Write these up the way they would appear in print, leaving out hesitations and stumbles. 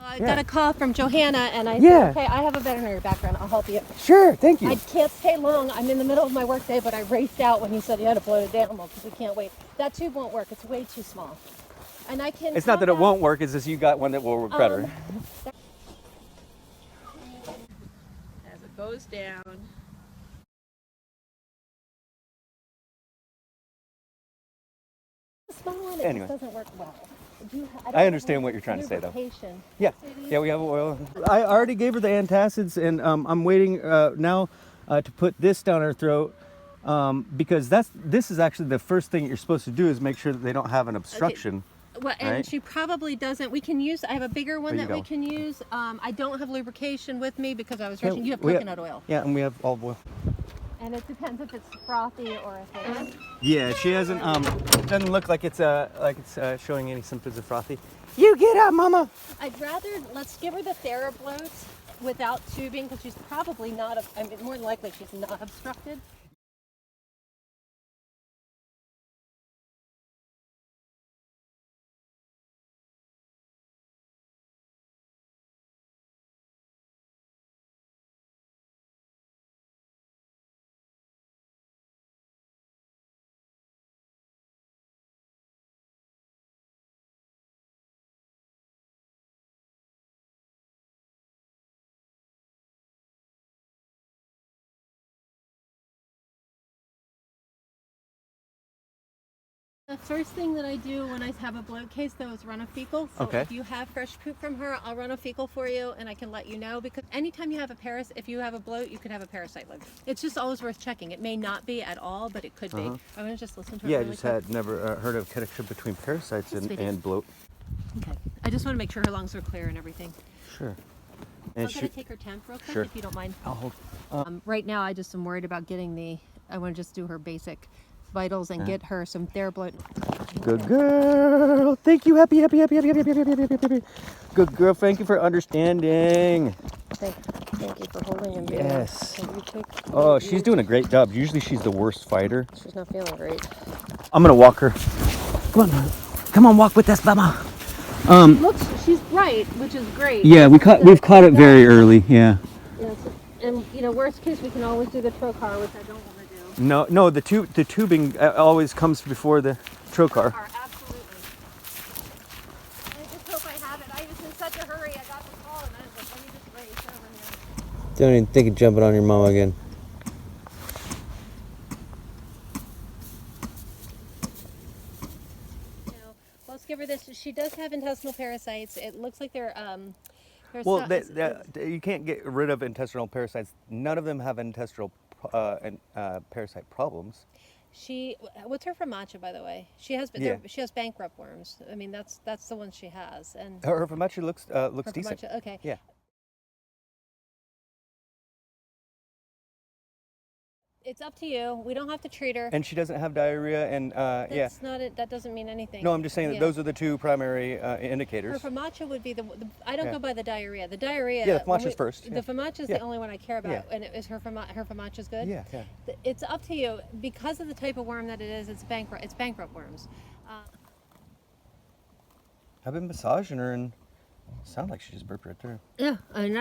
I got a call from Johanna, and I said, okay, I have a veterinary background. I'll help you. Sure, thank you. I can't stay long. I'm in the middle of my work day, but I raced out when you said you had a bloated animal because we can't wait. That tube won't work. It's way too small. And I can. It's not that it won't work. It's just you got one that will work better. As it goes down. The small one, it just doesn't work well. I understand what you're trying to say, though. Yeah, we have oil. I already gave her the antacids, and I'm waiting now to put this down her throat because this is actually the first thing you're supposed to do is make sure that they don't have an obstruction. Okay. Well, and she probably doesn't. We can use. I have a bigger one that we can use. I don't have lubrication with me because I was rushing. You have coconut oil. Yeah, and we have olive oil. And it depends if it's frothy or if it's... Yeah, she hasn't, doesn't look like it's showing any symptoms of frothy. You get up, Mama! I'd rather, let's give her the TheraBloat without tubing because she's probably not, I mean, more than likely she's not obstructed. The first thing that I do when I have a bloat case, though, is run a fecal. So if you have fresh poop from her, I'll run a fecal for you, and I can let you know. Because anytime you have a if you have a bloat, you could have a parasite live. It's just always worth checking. It may not be at all, but it could be. I'm going to just listen to her. Yeah, I just had never heard of connection between parasites and bloat. Okay. I just want to make sure her lungs are clear and everything. Sure. And I'm going to take her temp real quick, if you don't mind. I'll hold. Right now, I just am worried about getting I want to just do her basic vitals and get her some TheraBloat. Good girl. Thank you. Happy. Good girl. Thank you for understanding. Thank you for holding him. Yes. Oh, she's doing a great job. Usually she's the worst fighter. She's not feeling great. I'm gonna walk her. Come on, walk with us, Mama. She's bright, which is great. Yeah, we've caught it very early. Yeah. Yes, and worst case, we can always do the trocar, which I don't want to do. No, the tubing always comes before the trocar. Absolutely. I just hope I have it. I was in such a hurry. I got the call and I was like, let me just race over here. Don't even think of jumping on your mama again. Let's give her this. She does have intestinal parasites. It looks like they're well, you can't get rid of intestinal parasites. None of them have intestinal parasite problems. What's her famacia, by the way? She has bankrupt worms. I mean, that's the one she has. And her famacia looks decent. Famacia, okay. Yeah. It's up to you. We don't have to treat her. And she doesn't have diarrhea, and That's not it. That doesn't mean anything. No, I'm just saying that those are the two primary indicators. Her famacia would be I don't go by the diarrhea. The diarrhea. Yeah, the famacia's first. The famacia is the only one I care about, and her famacia's good. Yeah. It's up to you because of the type of worm that it is. It's bankrupt worms. I've been massaging her and. Sound like she just burped right there. Yeah, I mean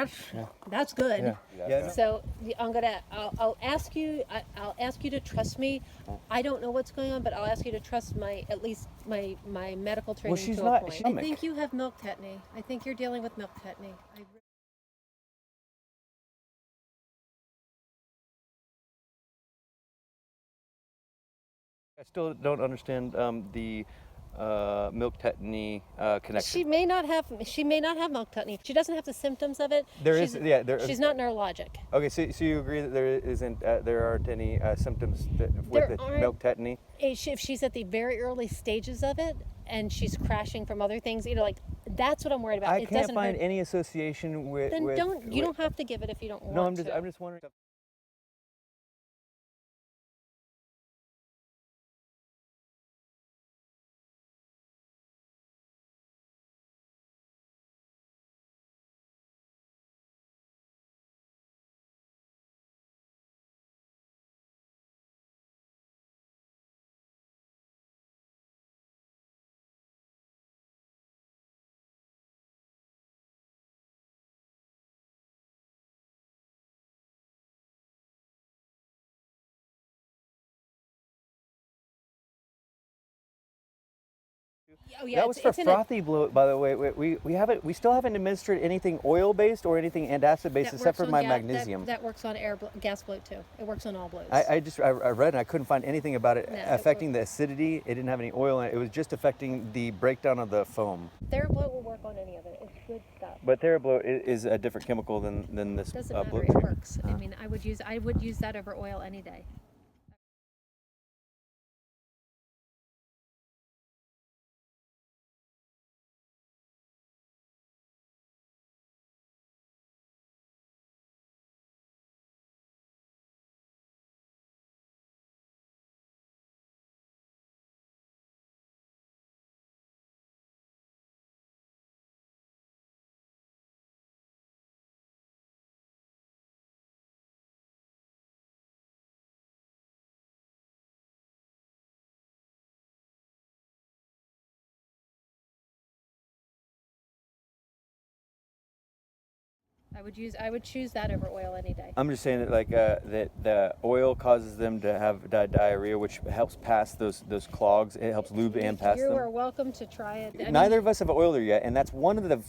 that's good. Yeah. So I'll ask you to trust me. I don't know what's going on, but I'll ask you to trust at least my medical training to a point. I think you have milk tetany. I think you're dealing with milk tetany. I still don't understand the milk tetany connection. She may not have milk tetany. She doesn't have the symptoms of it. She's not neurologic. Okay, so you agree that there aren't any symptoms with the milk tetany? If she's at the very early stages of it and she's crashing from other things, that's what I'm worried about. I can't find any association with. Then you don't have to give it if you don't want to. No, I'm just wondering. Oh yeah, That was for frothy bloat, by the way. We still haven't administered anything oil-based or anything antacid-based except for my magnesium. That works on gas bloat too. It works on all bloats. I read and I couldn't find anything about it affecting the acidity. It didn't have any oil in it. It was just affecting the breakdown of the foam. TheraBloat will work on any of it. It's good stuff. But TheraBloat is a different chemical than this doesn't matter. bloat It treatment. Works. I mean, I would use that over oil any day. I would choose that over oil any day. I'm just saying that that the oil causes them to have diarrhea, which helps pass those clogs. It helps lube and pass them. You are welcome to try it. Neither of us have oiled her yet, and that's one of the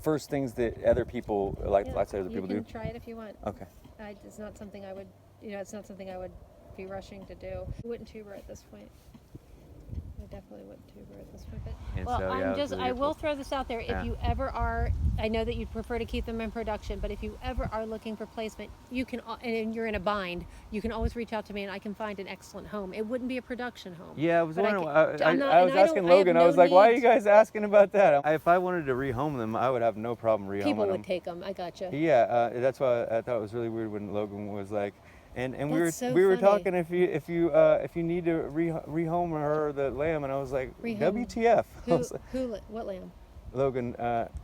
first things that other people lots of other people do. You can try it if you want. Okay. It's not something I would, it's not something I would be rushing to do. I wouldn't tube her at this point. I definitely wouldn't tube her at this point. But, I will throw this out there. If you ever are, I know that you'd prefer to keep them in production, but if you ever are looking for placement, you can, and you're in a bind, you can always reach out to me and I can find an excellent home. It wouldn't be a production home. Yeah, I was wondering. I was asking Logan. I was like, why are you guys asking about that? If I wanted to rehome them, I would have no problem rehoming them. People would take them. I gotcha. Yeah, that's why I thought it was really weird when Logan was like, and we were funny. talking if you need to rehome her the lamb, and I was like, WTF? What lamb? Logan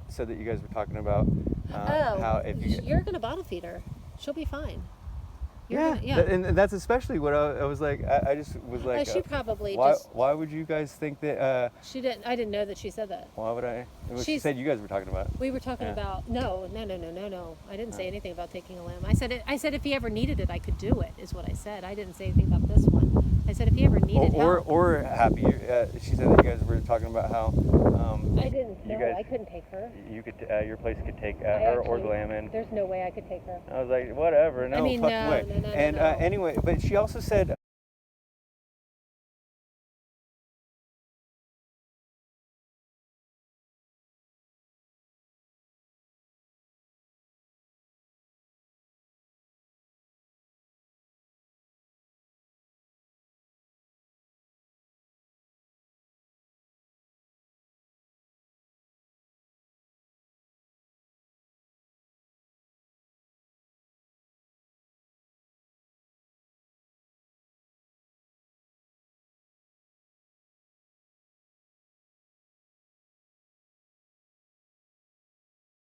said that you guys were talking about how if you're gonna bottle feed her, she'll be fine. And that's especially what I was like. I just was like, she probably why would you guys think that? She didn't. I didn't know that she said that. Why would I? She said you guys were talking about. We were talking about no. I didn't say anything about taking a lamb. I said if he ever needed it, I could do it. Is what I said. I didn't say anything about this one. I said if he ever needed help. Or Happy. She said that you guys were talking about how. I didn't. No, I couldn't take her. You could. Your place could take her or the lamb in. There's no way I could take her. I was like, whatever. No, fucking way. No. Anyway, but she also said.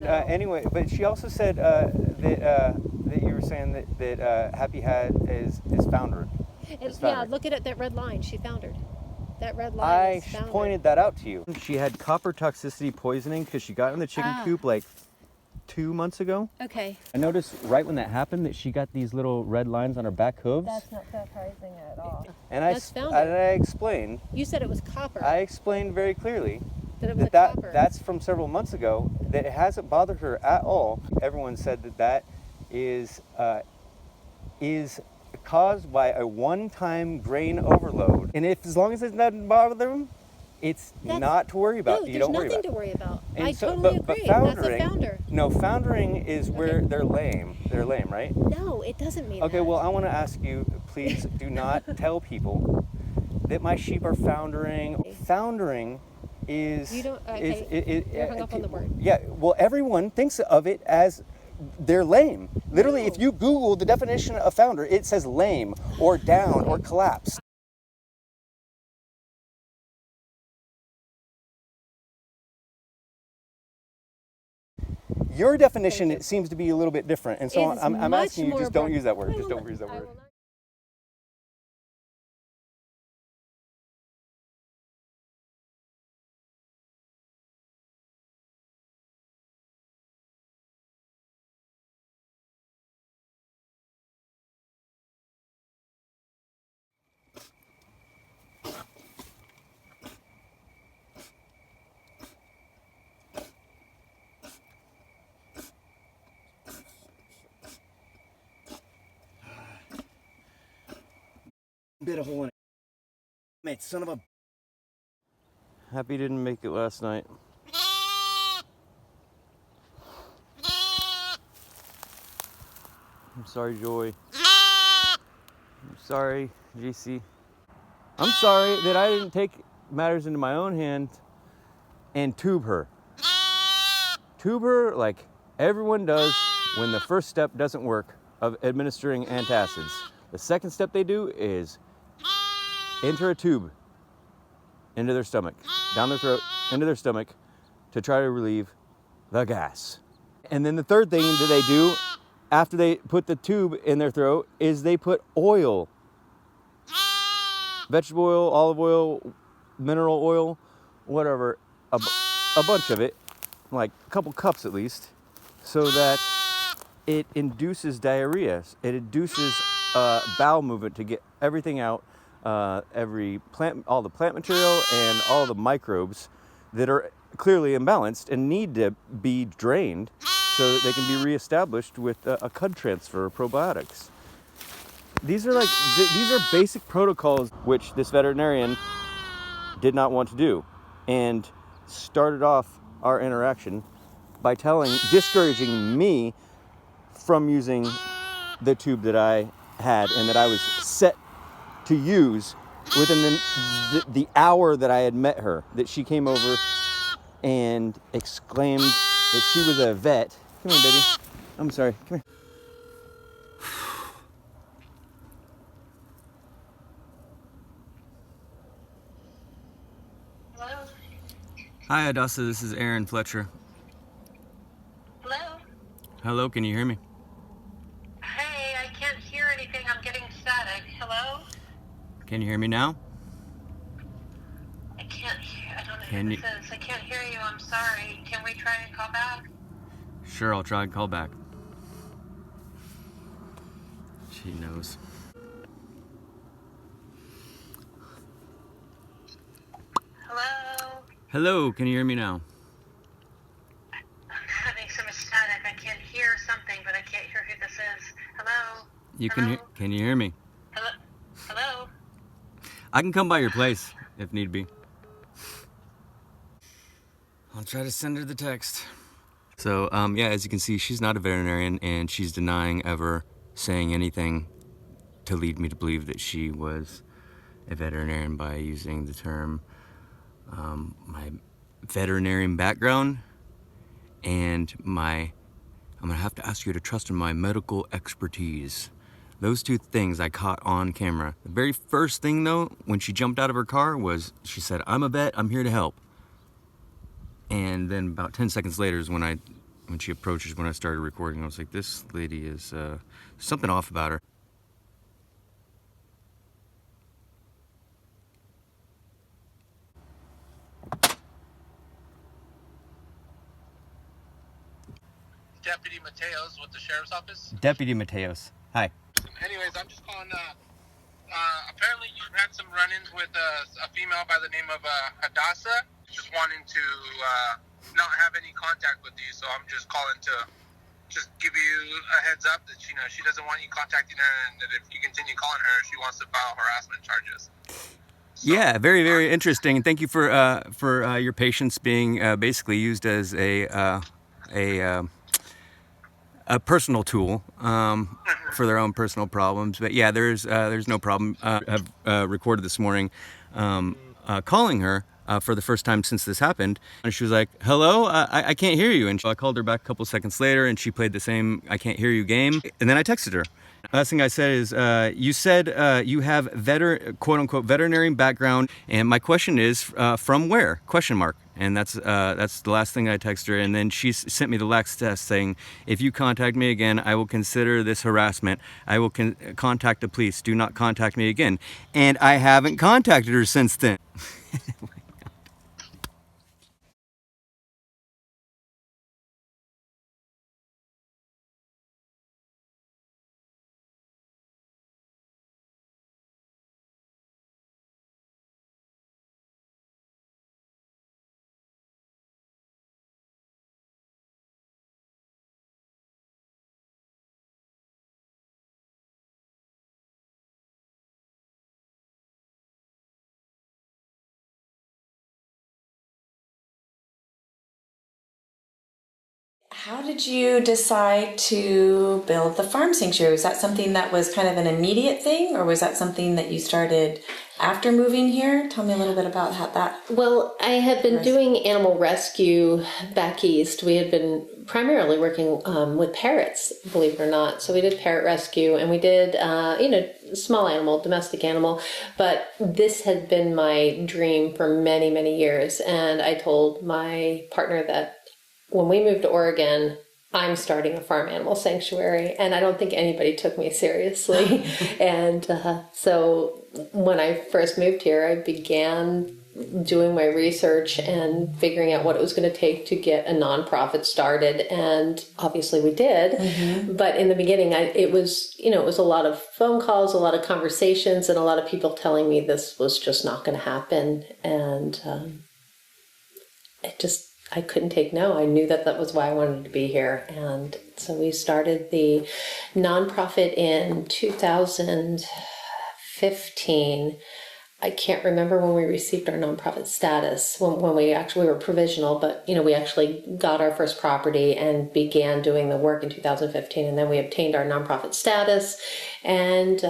Anyway, but she also said that you were saying that Happy had is foundered. Yeah, look at it. That red line. She foundered. That red line is foundered. I pointed that out to you. She had copper toxicity poisoning because she got in the chicken coop like 2 months ago. Okay. I noticed right when that happened that she got these little red lines on her back hooves. That's not surprising at all. And I explained. You said it was copper. I explained very clearly. That's from several months ago, that it hasn't bothered her at all. Everyone said that is caused by a one-time grain overload. And as long as it doesn't bother them, it's not to worry about. No, you don't worry about. There's nothing to worry about. And I totally agree. That's a founder. No, foundering is where they're lame. They're lame, right? No, it doesn't mean that. Okay, well, I want to ask you, please do not tell people that my sheep are foundering. Foundering is you're hung up on the word. Yeah, well, everyone thinks of it as they're lame. Literally, if you Google the definition of founder, it says lame or down or collapse. Your definition seems to be a little bit different, and so I'm asking you, just don't use that word. Just don't use that word. bit a hole in it. Mate, son of a... Happy didn't make it last night. I'm sorry, Joy. I'm sorry, JC. I'm sorry that I didn't take matters into my own hands and tube her. Tube her like everyone does when the first step doesn't work of administering antacids. The second step they do is enter a tube into their stomach, down their throat, into their stomach to try to relieve the gas. And then the third thing that they do after they put the tube in their throat is they put oil, vegetable oil, olive oil, mineral oil, whatever, a bunch of it, like a couple cups at least, so that it induces diarrhea. It induces bowel movement to get everything out, every plant, all the plant material and all the microbes that are clearly imbalanced and need to be drained so that they can be reestablished with a cud transfer of probiotics. These are basic protocols which this veterinarian did not want to do, and started off our interaction by discouraging me from using the tube that I had and that I was set to use within the hour that I had met her, that she came over and exclaimed that she was a vet. Come here, baby. I'm sorry. Come here. Hello? Hi, Hadassah. This is Aaron Fletcher. Hello? Hello, can you hear me? Hey, I can't hear anything. I'm getting static. Hello? Can you hear me now? I can't hear. I don't know Can who you? this is. I can't hear you. I'm sorry. Can we try and call back? Sure, I'll try and call back. She knows. Hello? Hello, can you hear me now? I'm having some static. I can't hear something, but I can't hear who this is. Hello? Can you hear me? Hello? Hello? I can come by your place if need be. I'll try to send her the text. So, yeah, as you can see, she's not a veterinarian, and she's denying ever saying anything to lead me to believe that she was a veterinarian by using the term. My veterinarian background and I'm gonna have to ask you to trust in my medical expertise. Those two things I caught on camera. The very first thing though, when she jumped out of her car, was she said, "I'm a vet, I'm here to help." And then about 10 seconds later is when she approaches, when I started recording, I was like, this lady is something off about her. Deputy Mateos with the Sheriff's Office. Deputy Mateos. Hi. Anyways, I'm just calling. Apparently, you've had some run-ins with a female by the name of Hadassah. Just wanting to not have any contact with you, so I'm just calling to just give you a heads up that she doesn't want you contacting her, and that if you continue calling her, she wants to file harassment charges. So, yeah, very, very interesting. Thank you for your patience being basically used as a personal tool for their own personal problems. But yeah, there's no problem. I've recorded this morning calling her for the first time since this happened. And she was like, hello, I can't hear you. And I called her back a couple seconds later, and she played the same I can't hear you game. And then I texted her. Last thing I said is, you said you have quote unquote veterinary background, and my question is, from where? Question mark. And that's the last thing I texted her. And then she sent me the last test saying, if you contact me again, I will consider this harassment. I will contact the police. Do not contact me again. And I haven't contacted her since then. How did you decide to build the farm sanctuary? Was that something that was kind of an immediate thing, or was that something that you started after moving here? Tell me a little bit about how that... Well, I had been doing animal rescue back east. We had been primarily working with parrots, believe it or not. So we did parrot rescue, and we did, small animal, domestic animal. But this had been my dream for many, many years. And I told my partner that when we moved to Oregon, I'm starting a farm animal sanctuary, and I don't think anybody took me seriously. And so when I first moved here, I began doing my research and figuring out what it was going to take to get a nonprofit started. And obviously we did. Mm-hmm. But in the beginning, it was a lot of phone calls, a lot of conversations, and a lot of people telling me this was just not going to happen. And I couldn't take no. I knew that was why I wanted to be here. And so we started the nonprofit in 2015. I can't remember when we received our nonprofit status, when we were provisional, but, we actually got our first property and began doing the work in 2015. And then we obtained our nonprofit status, and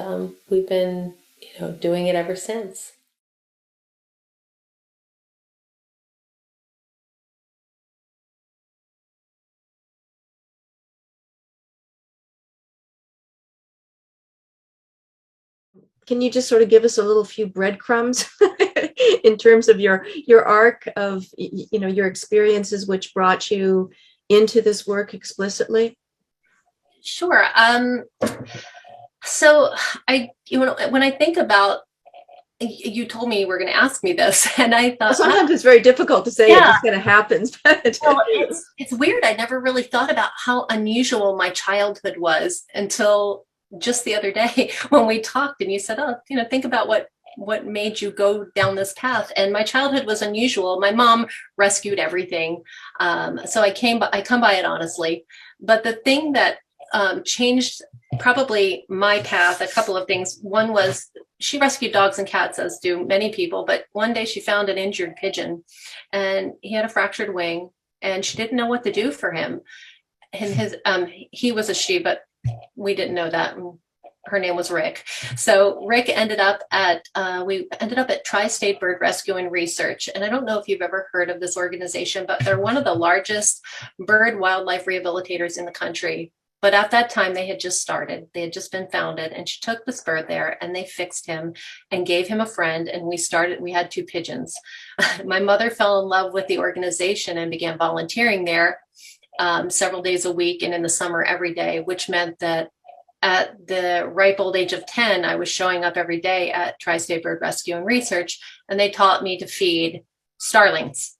we've been, doing it ever since. Can you just sort of give us a little few breadcrumbs in terms of your arc of, your experiences which brought you into this work explicitly? Sure. So when I think about, you told me you were going to ask me this, and I thought, well, sometimes it's very difficult to say it just kind of happens. But well, it's weird. I never really thought about how unusual my childhood was until just the other day when we talked, and you said, think about what made you go down this path. And my childhood was unusual. My mom rescued everything. So I come by it honestly. But the thing that changed probably my path, a couple of things. One was she rescued dogs and cats, as do many people. But one day she found an injured pigeon, and he had a fractured wing, and she didn't know what to do for him. And he was a she, but we didn't know that. Her name was Rick. So Rick ended up at Tri-State Bird Rescue and Research. And I don't know if you've ever heard of this organization, but they're one of the largest bird wildlife rehabilitators in the country. But at that time, they had just started. They had just been founded. And she took this bird there, and they fixed him and gave him a friend. And we had 2 pigeons. My mother fell in love with the organization and began volunteering there several days a week, and in the summer every day, which meant that at the ripe old age of 10, I was showing up every day at Tri-State Bird Rescue and Research, and they taught me to feed starlings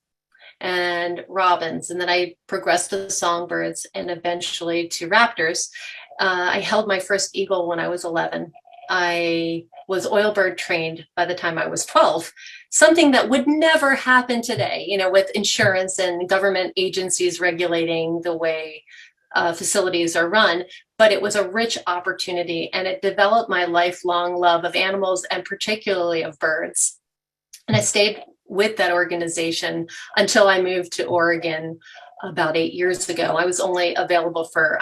and robins, and then I progressed to songbirds and eventually to raptors. I held my first eagle when I was 11. I was oil bird trained by the time I was 12. Something that would never happen today, with insurance and government agencies regulating the way facilities are run. But it was a rich opportunity, and it developed my lifelong love of animals and particularly of birds. And I stayed with that organization until I moved to Oregon about 8 years ago. I was only available for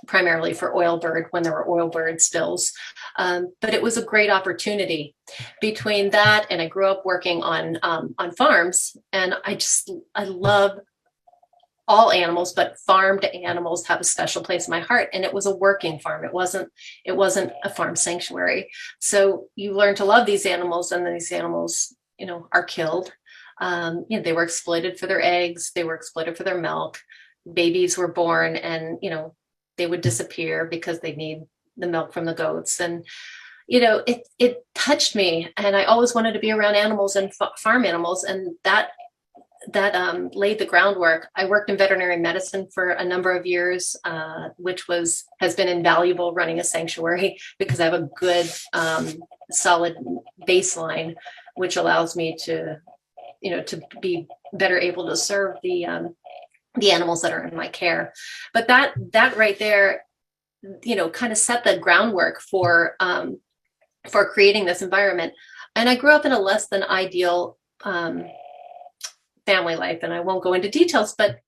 primarily for oil bird when there were oil bird spills. But it was a great opportunity. Between that and I grew up working on farms, and I love all animals, but farmed animals have a special place in my heart. And it was a working farm. It wasn't a farm sanctuary. So you learn to love these animals, and these animals, are killed. They were exploited for their eggs. They were exploited for their milk. Babies were born, and, they would disappear because they need the milk from the goats. And, it touched me, and I always wanted to be around animals and farm animals. And that laid the groundwork. I worked in veterinary medicine for a number of years, which has been invaluable running a sanctuary, because I have a good, solid baseline, which allows me to be better able to serve the animals that are in my care. But that right there, kind of set the groundwork for creating this environment. And I grew up in a less than ideal family life, and I won't go into details, but